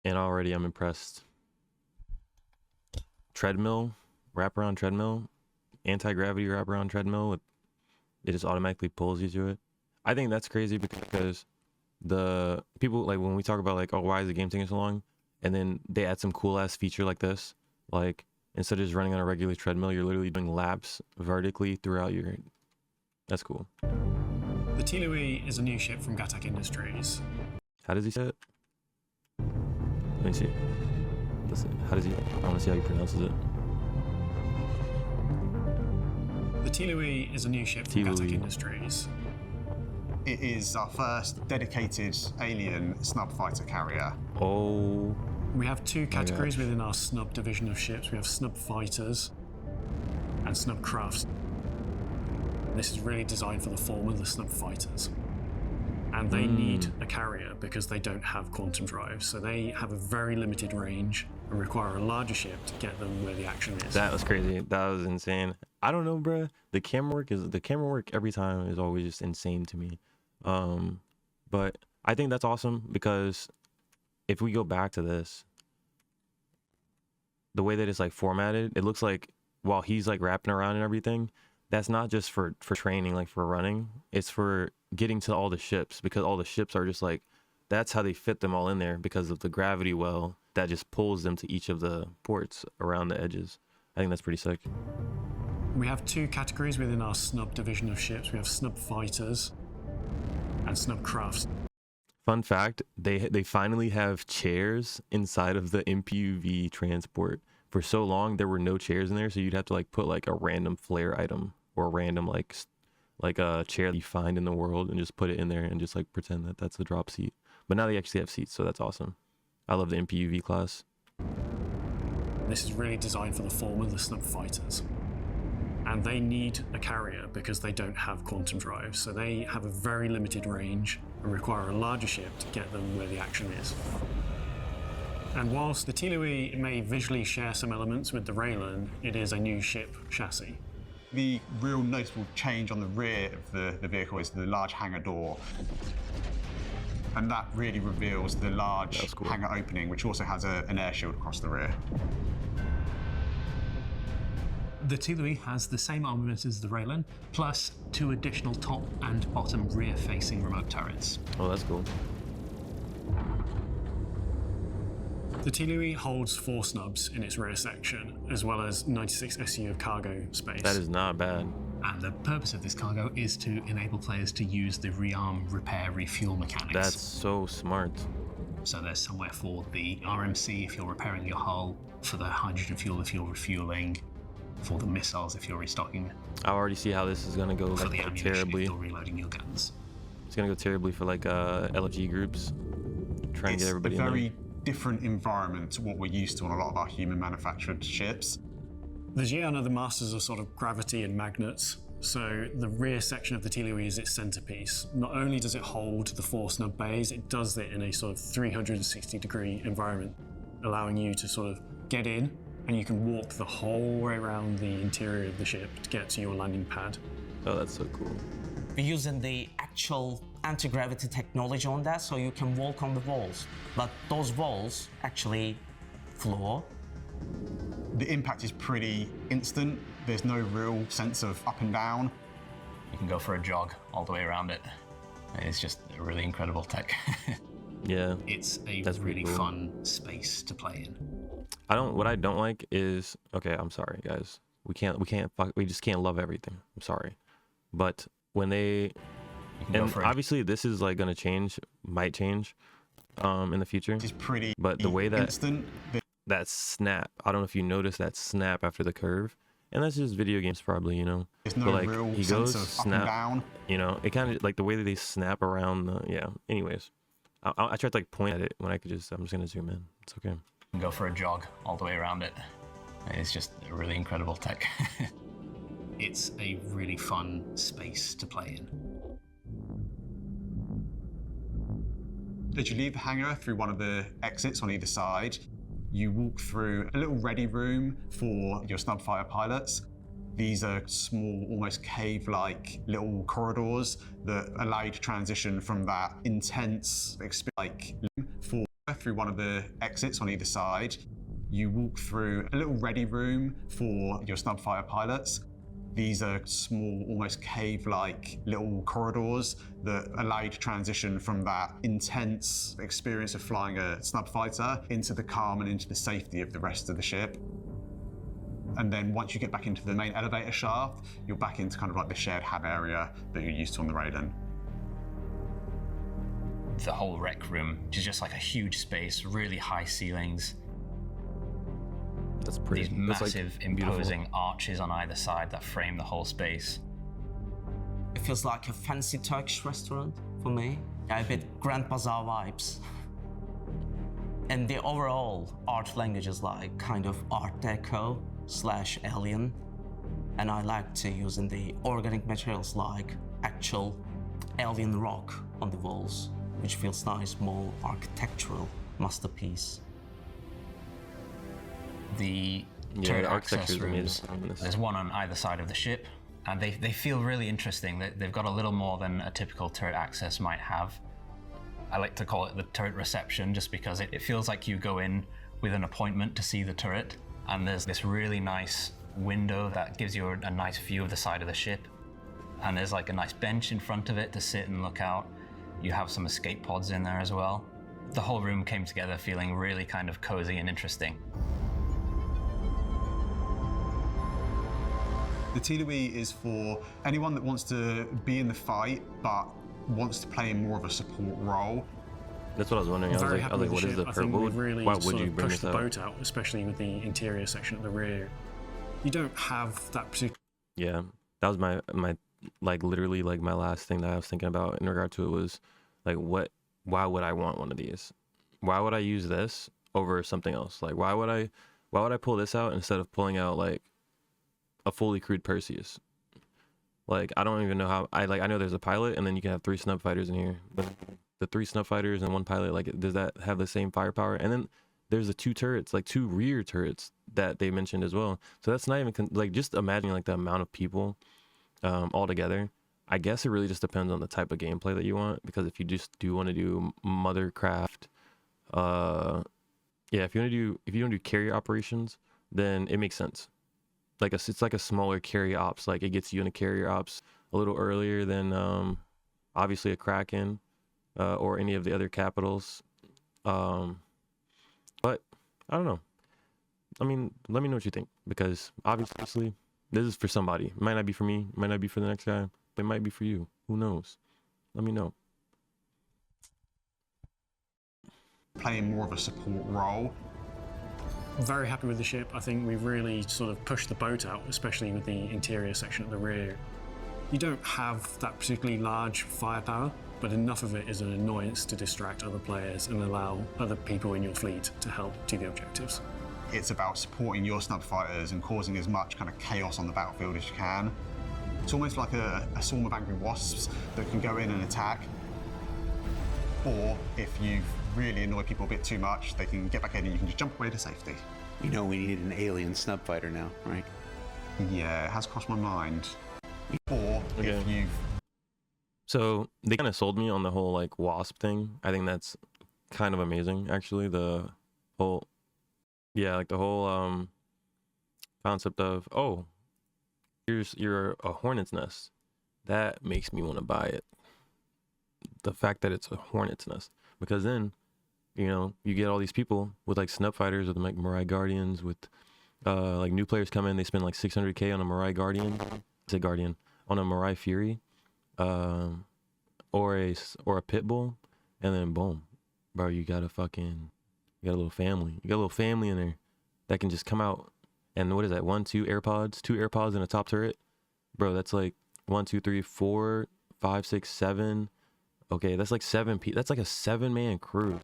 and already I'm impressed. Treadmill, wraparound treadmill, anti-gravity wraparound treadmill. It just automatically pulls you to it. I think that's crazy because the people, like, when we talk about like, oh, why is the game taking so long, and then they add some cool ass feature like this, like instead of just running on a regular treadmill, you're literally doing laps vertically throughout your. That's cool. The Tyilui is a new ship from Gatac Industries. How does he say it? Let me see. How does he? I want to see how he pronounces it. The Tyilui is a new ship from Gatac Industries. It is our first dedicated alien snub fighter carrier. Oh. We have two categories within our snub division of ships. We have snub fighters and snub crafts. This is really designed for the former, the snub fighters. And they need a carrier because they don't have quantum drive. So they have a very limited range and require a larger ship to get them where the action is. That was crazy. That was insane. I don't know, bruh. The camera work every time is always just insane to me. But I think that's awesome because if we go back to this, the way that it's like formatted, it looks like while he's like wrapping around and everything, that's not just for training, like for running. It's for getting to all the ships, because all the ships are just like, that's how they fit them all in there because of the gravity well that just pulls them to each of the ports around the edges. I think that's pretty sick. We have two categories within our snub division of ships. We have snub fighters and snub crafts. Fun fact, they finally have chairs inside of the MPUV transport. For so long there were no chairs in there, so you'd have to like put like a random flare item or a random like a chair that you find in the world and just put it in there and just like pretend that that's a drop seat. But now they actually have seats, so that's awesome. I love the MPUV class. This is really designed for the former, the snub fighters. And they need a carrier because they don't have quantum drive. So they have a very limited range and require a larger ship to get them where the action is. And whilst the Tyilui may visually share some elements with the Raylan, it is a new ship chassis. The real noticeable change on the rear of the vehicle is the large hangar door. And that really reveals the large hangar opening, which also has an air shield across the rear. The Tyilui has the same armament as the Raylan, plus 2 additional top and bottom rear-facing remote turrets. Oh, that's cool. The Tyilui holds 4 snubs in its rear section, as well as 96 SU of cargo space. That is not bad. And the purpose of this cargo is to enable players to use the rearm, repair, refuel mechanics. That's so smart. So there's somewhere for the RMC if you're repairing your hull, for the hydrogen fuel if you're refueling, for the missiles if you're restocking. I already see how this is gonna go for like, the ammunition terribly. if you're reloading your guns. It's gonna go terribly for like LFG groups, trying to get everybody in there. It's a very different environment to what we're used to on a lot of our human manufactured ships. The Xi'an are the masters of sort of gravity and magnets. So the rear section of the Tyilui is its centerpiece. Not only does it hold the 4 snub bays, it does it in a sort of 360-degree environment, allowing you to sort of get in, and you can walk the whole way around the interior of the ship to get to your landing pad. Oh, that's so cool. We're using the actual anti-gravity technology on that, so you can walk on the walls. But those walls actually floor. The impact is pretty instant. There's no real sense of up and down. You can go for a jog all the way around it. It's just a really incredible tech. Yeah. It's a That's really cool. fun space to play in. What I don't like is, okay, I'm sorry guys. We just can't love everything. I'm sorry. But when they, and obviously this is like gonna change, might change in the future. It's pretty but the way that instant. that snap, I don't know if you noticed that snap after the curve, and that's just video games probably, you know. There's no but like real he sense goes of snap, up and down. you know, it kind of like the way that they snap around the, yeah. Anyways, I tried to like point at it when I'm just gonna zoom in. It's okay. You can go for a jog all the way around it. It's just a really incredible tech. It's a really fun space to play in. As you leave the hangar through one of the exits on either side, you walk through a little ready room for your snub fighter pilots. These are small, almost cave-like little corridors that allow you to transition from that intense experience, like for through one of the exits on either side. You walk through a little ready room for your snub fighter pilots. These are small, almost cave-like little corridors that allow you to transition from that intense experience of flying a snub fighter into the calm and into the safety of the rest of the ship. And then once you get back into the main elevator shaft, you're back into kind of like the shared hab area that you're used to on the Raiden. The whole rec room is just like a huge space, really high ceilings. That's pretty. These That's massive, like imposing arches on either side that frame the whole space. It feels like a fancy Turkish restaurant for me. A bit Grand Bazaar vibes. And the overall art language is like kind of Art Deco / Alien. And I like to use in the organic materials like actual alien rock on the walls, which feels nice, more architectural masterpiece. The Yeah, turret the architecture access is rooms, amazing. there's one on either side of the ship, and they feel really interesting. They've got a little more than a typical turret access might have. I like to call it the turret reception, just because it feels like you go in with an appointment to see the turret, and there's this really nice window that gives you a nice view of the side of the ship, and there's like a nice bench in front of it to sit and look out. You have some escape pods in there as well. The whole room came together feeling really kind of cozy and interesting. The Tyilui is for anyone that wants to be in the fight, but wants to play in more of a support role. That's what I was wondering. I was Very like, happy with what the is ship. the I think purple? we've really Why would sort you of bring pushed this the out? boat out, especially with the interior section at the rear. You don't have that particular Yeah, that was my like literally like my last thing that I was thinking about in regard to it was like why would I want one of these? Why would I use this over something else? Like why would I pull this out instead of pulling out like a fully crewed Perseus? Like I don't even know how I know there's a pilot and then you can have 3 snub fighters in here. But the 3 snub fighters and 1 pilot, like does that have the same firepower? And then there's the 2 turrets, like 2 rear turrets that they mentioned as well. So that's not even like just imagining like the amount of people all together. I guess it really just depends on the type of gameplay that you want, because if you just do want to do mothercraft, yeah, if you want to do carrier operations, then it makes sense. Like it's like a smaller carrier ops, like it gets you into carrier ops a little earlier than obviously a Kraken or any of the other capitals. But I don't know. I mean, let me know what you think, because obviously this is for somebody. It might not be for me, it might not be for the next guy, but it might be for you. Who knows? Let me know. Playing more of a support role. Very happy with the ship. I think we've really sort of pushed the boat out, especially with the interior section at the rear. You don't have that particularly large firepower, but enough of it is an annoyance to distract other players and allow other people in your fleet to help do the objectives. It's about supporting your snub fighters and causing as much kind of chaos on the battlefield as you can. It's almost like a swarm of angry wasps that can go in and attack. Or if you've really annoyed people a bit too much, they can get back in and you can just jump away to safety. You know we need an alien snub fighter now, right? Yeah, it has crossed my mind. Or Okay. if you've... So they kind of sold me on the whole like wasp thing. I think that's kind of amazing, actually. The whole, yeah, like the whole concept of, oh, you're a hornet's nest. That makes me want to buy it. The fact that it's a hornet's nest, because then, you know, you get all these people with like snub fighters, with like Mirai Guardians, with like new players come in, they spend like 600k on a Mirai Guardian, on a Mirai Fury, or a Pitbull, and then boom, bro, you got a little family. You got a little family in there that can just come out. And what is that? 2 AirPods in a top turret, bro. That's like 1, 2, 3, 4, 5, 6, 7. Okay, that's like 7 people. That's like a 7-man crew.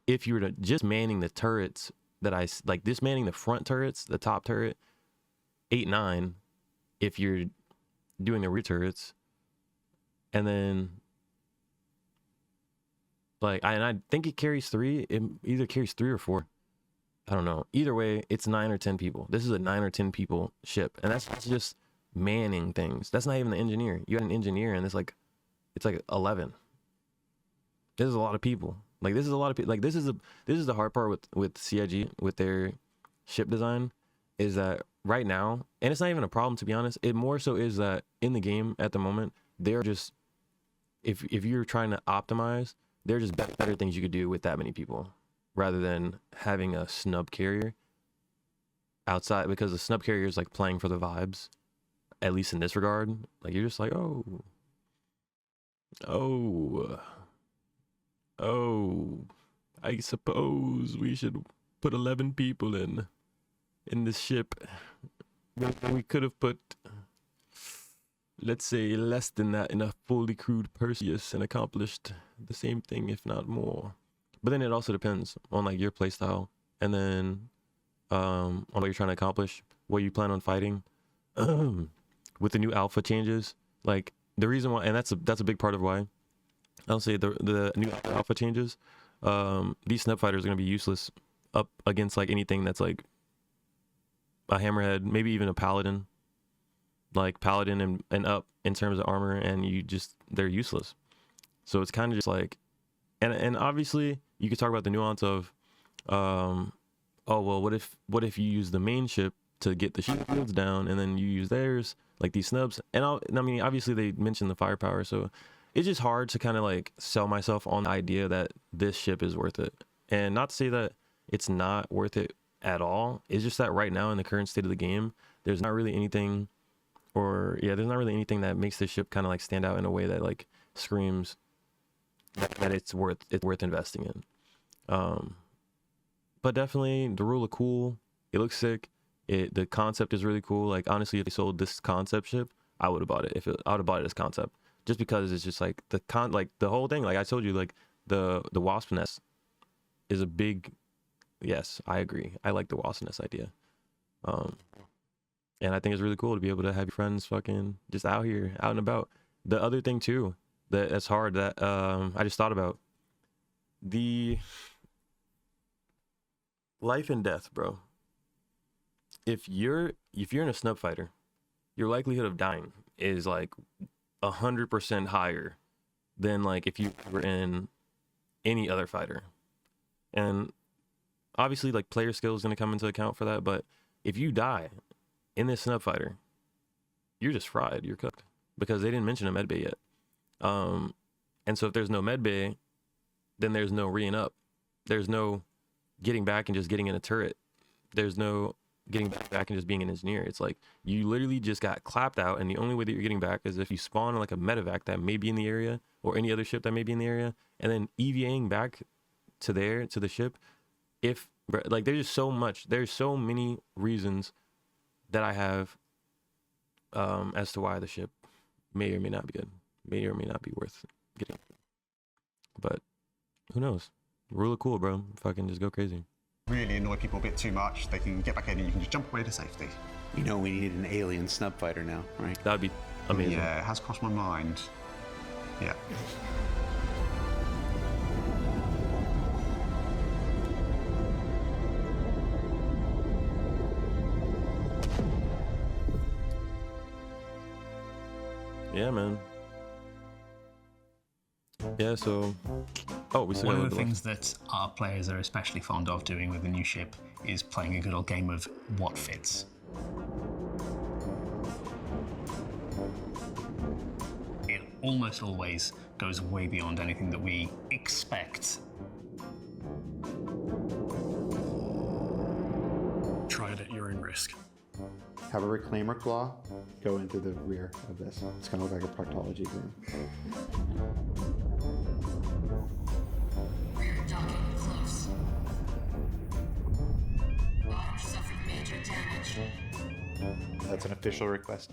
If you were to just manning the turrets just manning the front turrets, the top turret, 8, 9. If you're doing the rear turrets, and then like I think it carries 3. It either carries 3 or 4. I don't know. Either way, it's 9 or 10 people. This is a 9 or 10 people ship, and that's just manning things. That's not even the engineer. You got an engineer, and it's like 11. This is a lot of people. Like this is a lot of people. Like this is the hard part with CIG with their ship design, is that right now, and it's not even a problem to be honest. It more so is that in the game at the moment, they're just if you're trying to optimize, there are just better things you could do with that many people, rather than having a snub carrier outside, because the snub carrier is like playing for the vibes, at least in this regard. Like you're just like, oh, I suppose we should put 11 people in this ship. We could have put, let's say, less than that in a fully crewed Perseus and accomplished the same thing, if not more. But then it also depends on like your playstyle, and then on what you're trying to accomplish, what you plan on fighting. With the new alpha changes, like the reason why, and that's a big part of why I'll say the new alpha changes, these snub fighters are gonna be useless up against like anything that's like a hammerhead, maybe even a paladin, like paladin and up in terms of armor, and they're useless. So it's kind of just like, and obviously you could talk about the nuance of, oh well, what if you use the main ship to get the shields down, and then you use theirs, like these snubs. And I mean, obviously they mentioned the firepower, so it's just hard to kind of like sell myself on the idea that this ship is worth it. And not to say that it's not worth it at all. It's just that right now in the current state of the game, there's not really anything, there's not really anything that makes this ship kind of like stand out in a way that like screams that it's worth investing in. But definitely the rule of cool. It looks sick. The concept is really cool. Like honestly, if they sold this concept ship, I would have bought it. I would have bought it as concept, just because it's just like the whole thing. Like I told you, like the wasp nest is a big. Yes, I agree. I like the wasp nest idea. And I think it's really cool to be able to have your friends fucking just out here, out and about. The other thing too, that's hard that I just thought about, the life and death, bro. If you're in a snub fighter, your likelihood of dying is like 100% higher than like if you were in any other fighter. And obviously like player skill is going to come into account for that, but if you die in this snub fighter, you're just fried, you're cooked, because they didn't mention a medbay yet. And so if there's no medbay, then there's no reing up, there's no getting back and just getting in a turret, there's no getting back and just being an engineer. It's like you literally just got clapped out, and the only way that you're getting back is if you spawn like a medevac that may be in the area, or any other ship that may be in the area, and then EVAing back to the ship. If like there's so many reasons that I have as to why the ship may or may not be good, may or may not be worth getting. But who knows? Rule of cool, bro. Fucking just go crazy. Really annoy people a bit too much, they can get back in and you can just jump away to safety. You know we need an alien snub fighter now, right? That'd be amazing. Yeah, it has crossed my mind. Yeah. Yeah, man. Yeah, so we still One got of the left. things that our players are especially fond of doing with the new ship is playing a good old game of what fits. It almost always goes way beyond anything that we expect. Try it at your own risk. Have a reclaimer claw go into the rear of this. It's going to look like a proctology exam. Rear docking close. Bottom suffered major damage. That's an official request.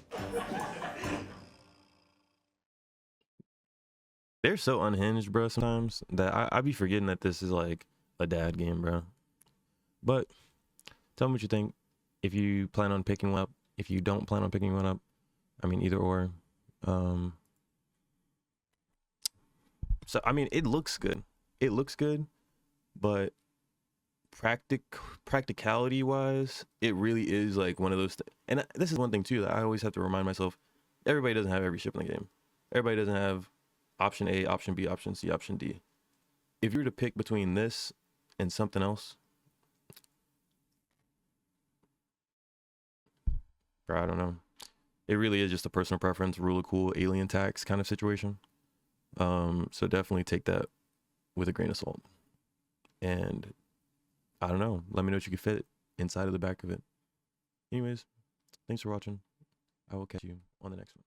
They're so unhinged, bro, sometimes that I be forgetting that this is like a dad game, bro. But tell me what you think. If you plan on picking one up, if you don't plan on picking one up, I mean, either or. So, I mean, it looks good. It looks good, but practicality-wise, it really is like one of those. And this is one thing, too, that I always have to remind myself. Everybody doesn't have every ship in the game. Everybody doesn't have option A, option B, option C, option D. if you were to pick between this and something else, or I don't know, it really is just a personal preference, rule of cool, alien tax kind of situation. So definitely take that with a grain of salt. And I don't know, let me know what you can fit inside of the back of it. Anyways, thanks for watching. I will catch you on the next one.